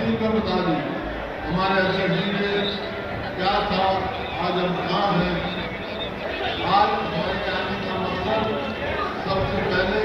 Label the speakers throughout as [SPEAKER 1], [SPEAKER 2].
[SPEAKER 1] तफसील में बता दी हमारे अध्यक्ष जी ने क्या था, आज हम कहाँ हैं। आज हमारे आने का मतलब सबसे पहले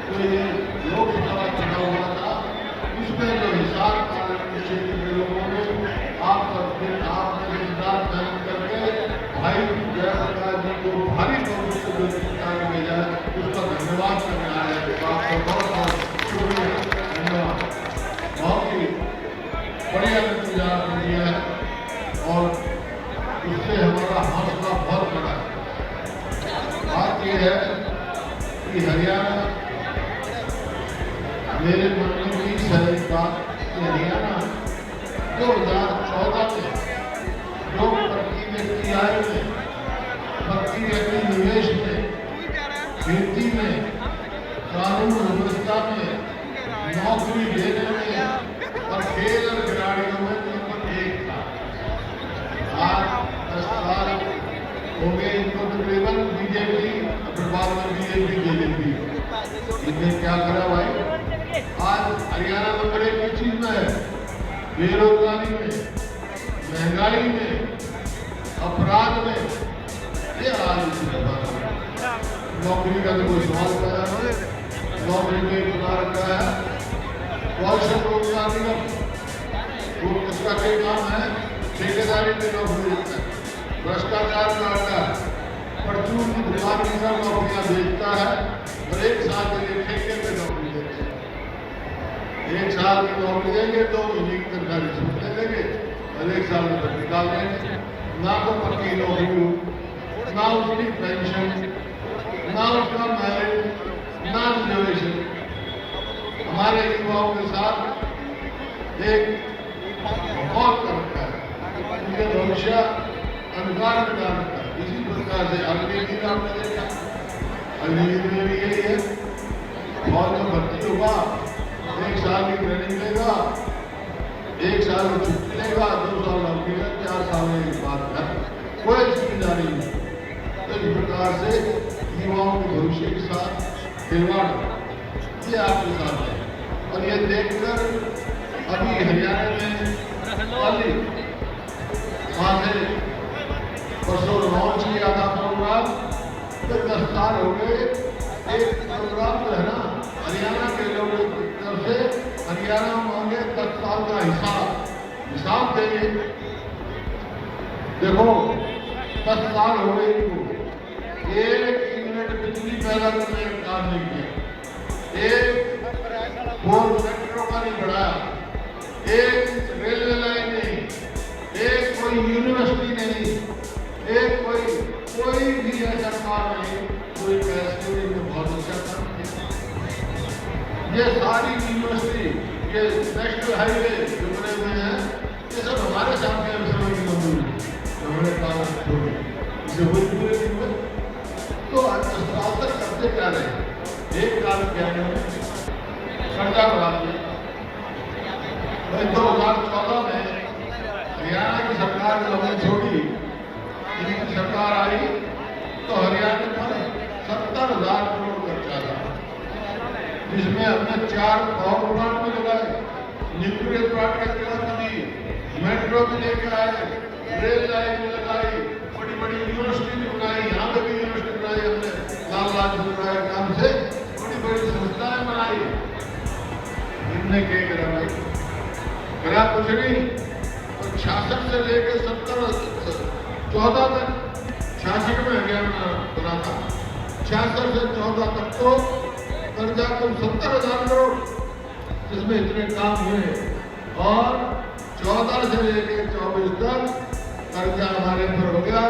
[SPEAKER 1] तो ये लोकसभा चुनाव हुआ था, उसमें जो हिसार पार्लियामेंट क्षेत्र के लोगों ने आपने सिद्धांत मेहनत करके भाई जयप्रकाश जी को भारी बहुमत से जो सरकार में भेजा है, उसका धन्यवाद करने आए हैं। आपका बहुत बहुत शुक्रिया, धन्यवाद। बहुत ही बढ़िया नतीजा आपने दिया है और उससे हमारा हौसला बहुत बड़ा है। बात यह है कि हरियाणा, मेरे मन में भी सही बात कि हरियाणा 2014 में जो प्रति व्यक्ति आय में, प्रति व्यक्ति निवेश में, खेती में, कानून व्यवस्था में, नौकरी देने में और खेल और खिलाड़ियों में नंबर 1 था। आज 10 साल हो गए इनको तकरीबन बीजेपी, बाद में बीजेपी जेजेपी, इनने क्या करा भाई। आज हरियाणा नंबर 1 की चीज में है, बेरोजगारी में, महंगाई में, अपराध में, ये हाल नौकरी का तो कोई सवाल पैदा नहीं, नौकरी में बना रखा है कौशल रोजगार निगम, वो उसका कई काम है, ठेकेदारी में नौकरी देता है, भ्रष्टाचार में आता है, परचून की दुकान की सब नौकरियां बेचता है और 1 साल के लिए ठेके पे नौकरी देते हैं। 1 साल की नौकरी देंगे, 2 महीने की तनख्वाह रिश्वत दे देंगे और 1 साल में निकाल देंगे। ना तो पक्की नौकरी, ना उसकी पेंशन, ना उसका मैरिज, ना रिजर्वेशन। हमारे युवाओं के साथ एक बहुत कर रखा है, उनके भविष्य अंधकार में डाल रखा है। इसी प्रकार से अगली दिन आपने देखा, अगली दिन में भी यही है, फौज में भर्ती होगा, 1 साल की ट्रेनिंग लेगा, 1 साल में छुट्टी लेगा, 2 साल नौकरी है, 4 साल में बात है, कोई जिम्मेदारी नहीं। तो इस प्रकार से युवाओं के भविष्य के साथ खिलवाड़ ये आपके साथ है। और ये देखकर अभी हरियाणा में वहाँ से परसों लॉन्च किया था प्रोग्राम, तो 10 साल हो गए। एक प्रोग्राम जो है ना, हरियाणा के लोगों की तरफ से हरियाणा मांगे 10 साल का हिसाब देंगे। देखो 10 साल हो गए इनको, 1 यूनिट बिजली पैदा करने का काम नहीं किया, 1 4 सेक्टरों का नहीं बढ़ाया, 1 रेलवे लाइन नहीं, 1 कोई यूनिवर्सिटी नहीं, 1 कोई भी ऐसा काम नहीं, कोई फैसले में बहुत अच्छा काम किया। ये सारी यूनिवर्सिटी, ये नेशनल हाईवे जो बने हुए हैं, ये सब हमारे सामने समय की मंजूरी हमने काम छोड़ी, इसे वही पूरे नहीं हुए। तो अस्पताल तक करते क्या रहे, एक काम किया है, कर्जा बढ़ा दिया। 2014 में हरियाणा की सरकार जब हमने छोड़ी, इनकी सरकार आई तो हरियाणा पर 70,000 करोड़ खर्चा था, जिसमें हमने 4 पावर प्लांट में लगाए, न्यूक्लियर प्लांट का किराया दी, मेट्रो भी लेकर आए, रेल लाइन में लगाई, बड़ी बड़ी यूनिवर्सिटी भी बनाई, यहाँ पे भी यूनिवर्सिटी बनाई हमने, लाल लाजपत राय के नाम से बड़ी बड़ी संस्थाएं बनाई। इनने क्या करा भाई, करा कुछ नहीं। और 66 से लेकर 14 तक, 66 में हरियाणा बना था, 66 से 14 तक तो कर्जा कुल 70,000 करोड़, जिसमें इतने काम हुए। और 14 से लेकर 24 तक कर्जा हमारे ऊपर हो गया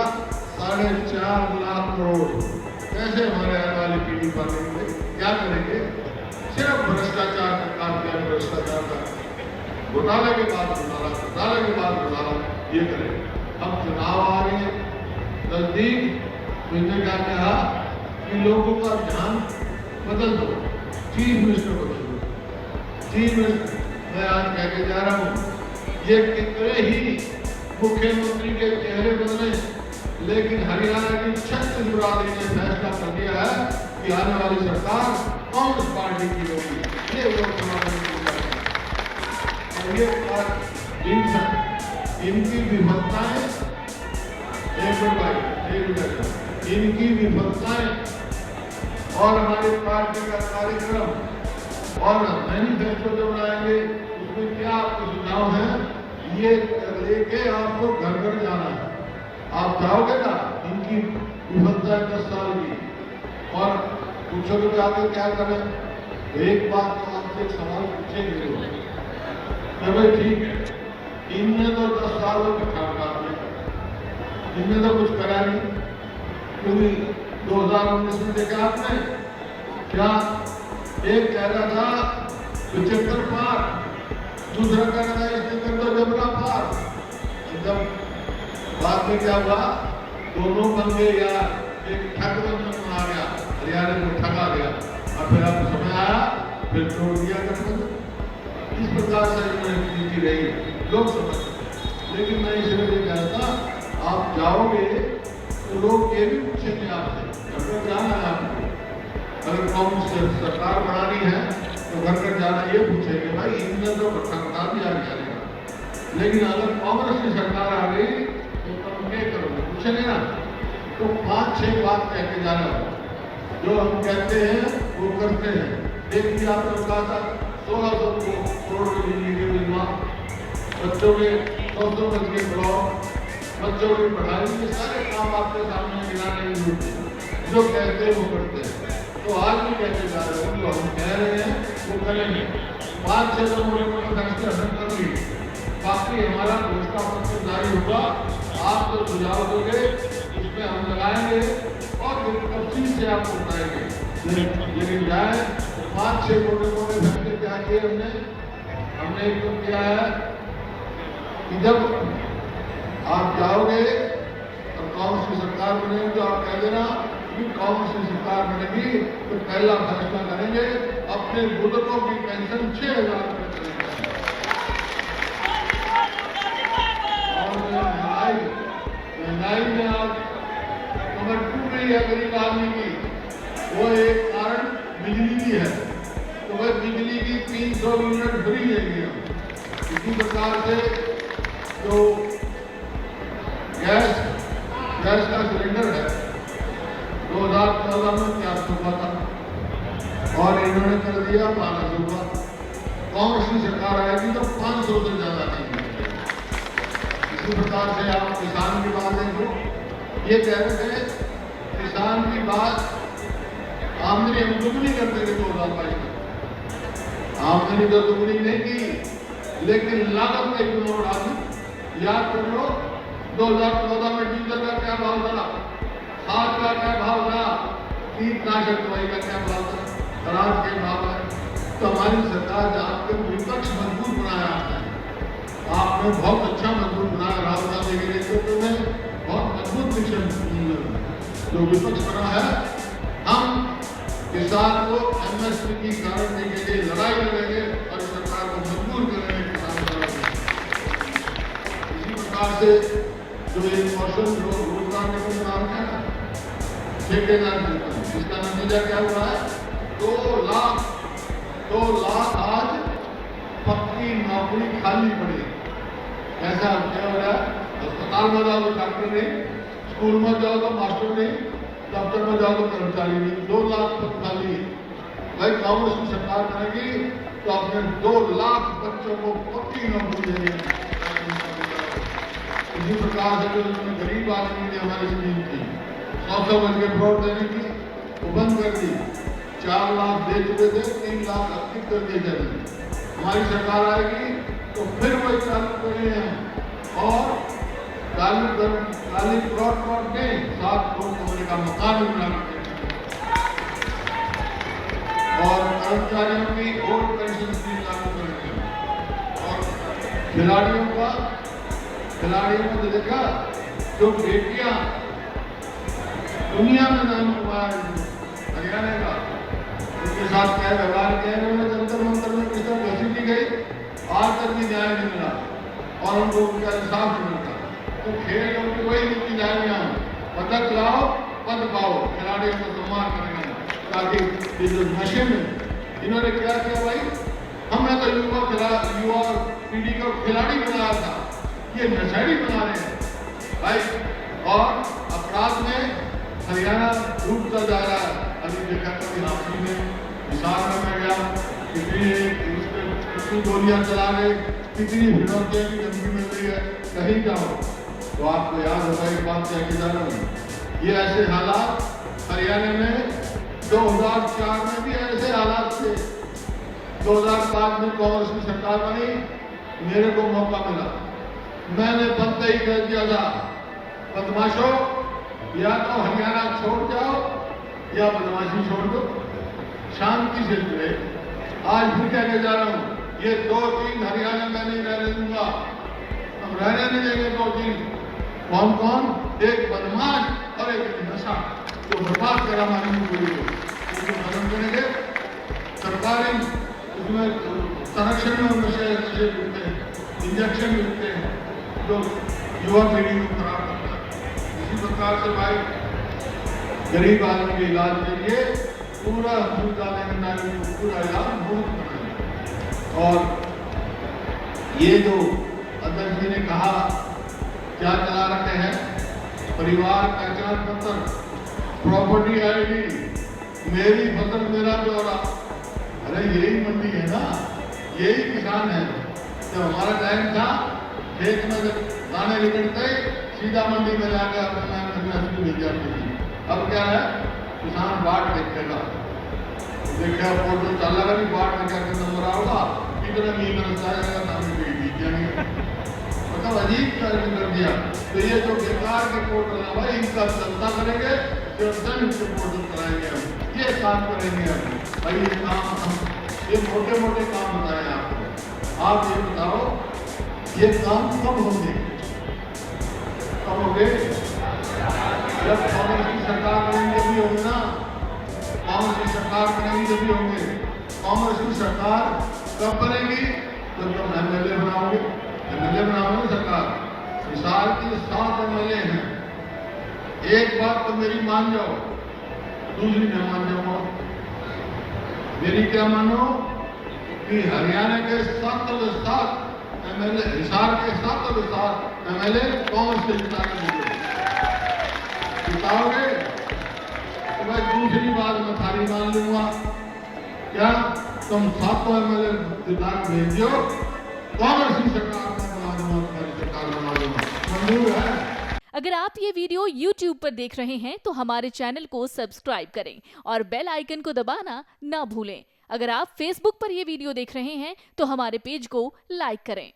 [SPEAKER 1] 4.5 लाख करोड़। कैसे हमारे आने वाली पीढ़ी पालेंगे, क्या करेंगे? सिर्फ भ्रष्टाचार का काम किया, भ्रष्टाचार का घोटाले के बाद घोटाला, घोटाले के बाद घोटाला, ये करेंगे। अब चुनाव आ रहे हैं नजदीक, तो इन्होंने क्या कहा कि लोगों का ध्यान बदल दो, चीफ मिनिस्टर बदल दो। चीफ मिनिस्टर मैं आज कह के जा रहा हूँ, ये कितने ही मुख्यमंत्री के चेहरे बदले, लेकिन हरियाणा की 36 बिरादरी ने फैसला कर दिया है कि आने वाली सरकार कांग्रेस पार्टी की होगी। ये लोकसभा में ये इनकी विफलताएं, एक मिनट, इनकी विफलताएं और हमारी पार्टी का कार्यक्रम और मैनिफेस्टो जो बनाएंगे उसमें क्या आपके सुझाव है, ये लेके आपको घर घर जाना है। आप जाओगे ना, इनकी विफलता 10 साल की, और पूछोगे कि आगे क्या करें, तो एक बात तो आपसे एक सवाल पूछेंगे लोग, भाई ठीक है, इनने तो 10 सालों में काम किया, इनने तो कुछ करा नहीं, क्योंकि 2019 में देखा आपने क्या, एक कह रहा था 75 पार, दूसरा कह रहा था इसने कर दो जबरा पार। जब बाद में क्या हुआ, दोनों बन गए यार, एक ठगबंधन बना गया, हरियाणा को ठगा गया, और फिर आपको समय आया, फिर तोड़ दिया गठबंधन। इस प्रकार से नीति रही, लोग समझते। लेकिन मैं इसलिए ये कहता, आप जाओगे तो लोग ये भी पूछेंगे आपसे, घर जाना है आपको, अगर कांग्रेस सरकार बनानी है तो घर घर जाना, ये पूछेंगे भाई इनने तो बता दिया जाएगा, लेकिन अगर कांग्रेस की सरकार आ गई तो तुम क्या करोगे, पूछेंगे ना। तो 5-6 बात कह के जाना, जो हम कहते हैं वो करते हैं। देखिए आपने कहा था 1600 करोड़ की बिजली के बिल माफ, बच्चों के 200 बज के ब्लॉक, बच्चों की पढ़ाई, ये सारे काम आपके सामने गिनाने की जरूरत है, जो कहते हैं वो करते हैं। तो आज भी कहते जा रहे हैं, जो हम कह रहे हैं वो करेंगे। 5-6 मोटे फैसले हमने कर लिए, बाकी हमारा घोषणा पत्र जारी होगा, आप जो सुझाव दोगे उसमें हम लगाएंगे और तफसील से आपको बताएंगे। लेकिन जाए 5-6 मोटे फैसले क्या किए हमने एक तो किया है कि जब आप जाओगे और कांग्रेस की सरकार बनेगी तो आप कह देना कि कांग्रेस की सरकार बनेगी तो पहला फैसला करेंगे अपने बुजुर्गों की पेंशन 6,000 रुपये करेंगे। और महंगाई में आज कमर टूट रही है गरीब आदमी की, वो एक कारण बिजली की है, तो वह बिजली की 300 यूनिट फ्री है। इसी प्रकार से जो गैस का सिलेंडर है 2014 में 400 का था और इन्होंने कर दिया 1200 का। कांग्रेस की सरकार आएगी तो 500 से ज्यादा नहीं मिलेगा। इसी प्रकार से आप किसान की बात देखो, ये कह रहे थे किसान की बात, आमदनी हम दुगनी करते थे 2022 में, आमदनी तो दुगनी नहीं की, लेकिन लागत में क्यों बढ़ा दी। याद कर लो 2014 में डीजल का क्या भाव था, खाद का क्या भाव था, कीटनाशक दवाई का क्या भाव था, अनाज के भाव है। तो हमारी सरकार आपके विपक्ष मजबूत बनाया आपने बहुत अच्छा मजबूत बनाया, राहुल गांधी के नेतृत्व में बहुत मजबूत मिशन जो विपक्ष बना है। हम किसान को एमएसपी की गारंटी के लिए लड़ाई लड़ेंगे और सरकार को मजबूर करेंगे किसान को। इसी प्रकार से जो एक कौशल रोजगार निगम बना रहे हैं ठेकेदार, इसका नतीजा क्या हुआ है, 2 लाख आज पक्की नौकरी खाली पड़ी। ऐसा क्या हो रहा है, अस्पताल में जाओ तो डॉक्टर नहीं, स्कूल में जाओ तो मास्टर नहीं, दफ्तर में जाओ तो कर्मचारी नहीं, 2 लाख पद खाली है। भाई कांग्रेस की सरकार बनेगी तो अपने 2 लाख बच्चों को पक्की नौकरी देंगे। इसी प्रकार से जो गरीब आदमी ने हमारी स्कीम थी 100 बज के फ्रॉड देने की, वो बंद कर दी। 4 लाख दे चुके थे, 3 लाख अब कर दिए जाएंगे। हमारी सरकार आएगी तो फिर वही चालू करेंगे हम, और काली फ्रॉड में 7 करोड़ कमरे का मकान भी बना और कर्मचारियों की ओल्ड पेंशन स्कीम लागू करेंगे। और खिलाड़ियों को देखा, जो बेटियां दुनिया में नाम कमाया हरियाणा का, उनके साथ क्या व्यवहार किया उन्होंने, जंतर मंतर में किस तरह घोषित की गई, आज तक भी न्याय नहीं मिला और उनको उनका इंसाफ नहीं मिलता। तो खेल उनकी वही नीति जाएंगे, हम पदक लाओ पद पाओ, खिलाड़ियों को सम्मान करेंगे। ताकि ये जो नशे में इन्होंने क्या किया भाई, हमें तो युवा पीढ़ी को खिलाड़ी बनाया था, ये नशेड़ी बना रहे हैं भाई। और अपराध में हरियाणा डूबता जा रहा है। अभी देखा कभी हाथी में हिसार में मैं गया, कितनी गोलियां चला रहे, कितनी फिरौतियां की धमकी मिल रही है, कहीं जाओ तो आपको याद होगा एक बात कह के जा रहा हूँ, ये ऐसे हालात हरियाणा में 2004 में भी ऐसे हालात थे। 2005 में कांग्रेस की सरकार बनी, मेरे को मौका मिला, मैंने बनते ही कह दिया था, बदमाशों या तो हरियाणा छोड़ जाओ या बदमाशी छोड़ दो, शांति से रहे। आज फिर कहने जा रहा हूँ, ये 2-3 हरियाणा में नहीं रहने दूंगा, हम रहने नहीं देंगे 2-3। कौन कौन? एक बदमाश और एक नशा जो बर्बाद करा हमारी पूरी को, उनको खत्म करेंगे। सरकारी उसमें संरक्षण में नशे मिलते हैं, इंजेक्शन मिलते हैं जो युवा पीढ़ी को खराब करता है। इसी प्रकार से भाई गरीब आदमी के इलाज के लिए पूरा सुविधा देने को पूरा इलाज मुफ्त बनाएंगे। और ये जो अध्यक्ष जी ने कहा क्या चला रखे हैं, परिवार पहचान पत्र, प्रॉपर्टी आईडी, मेरी फसल मेरा ब्यौरा। अरे यही मंडी है ना, यही किसान है। जब हमारा टाइम था खेत में जब दाने निकलते सीधा मंडी में जाकर अपना मिल जाती थी। अब क्या है, किसान बाट देखेगा, देखा फोटो चल रहा भी बाट में क्या नंबर आओगा, कितना मील जाएगा, सामने कोई बीत जाएंगे, मतलब अजीब कार्य कर दिया। तो ये जो बेकार के पोर्टल है भाई, इनका चलता करेंगे, इनसे पोर्टल कराएंगे हम, ये काम करेंगे हम भाई। ये काम हम ये मोटे मोटे काम बताए आपको। आप ये बताओ ये काम कब होंगे? कब होंगे? जब कांग्रेस की सरकार बनेगी तभी होंगे ना, कांग्रेस की सरकार बनेगी तभी होंगे। कांग्रेस की सरकार कब बनेगी? जब तुम एमएलए बनाओगे, एमएलए बनाओगे सरकार। हिसार की 7 एमएलए हैं, एक बात तो मेरी मान जाओ, दूसरी न मान जाओ। मेरी क्या मानो कि हरियाणा के 7 एमएलए, हिसार के 7 एमएलए कांग्रेस से जिताओगे तो मैं दूसरी बात मैं थारी मान लूंगा। क्या तुम 7 एमएलए जिता भेज दो, कांग्रेस की सरकार बना दूंगा, सरकार बना दूंगा, मंजूर है।
[SPEAKER 2] अगर आप ये वीडियो YouTube पर देख रहे हैं तो हमारे चैनल को सब्सक्राइब करें और बेल आइकन को दबाना ना भूलें। अगर आप Facebook पर ये वीडियो देख रहे हैं तो हमारे पेज को लाइक करें।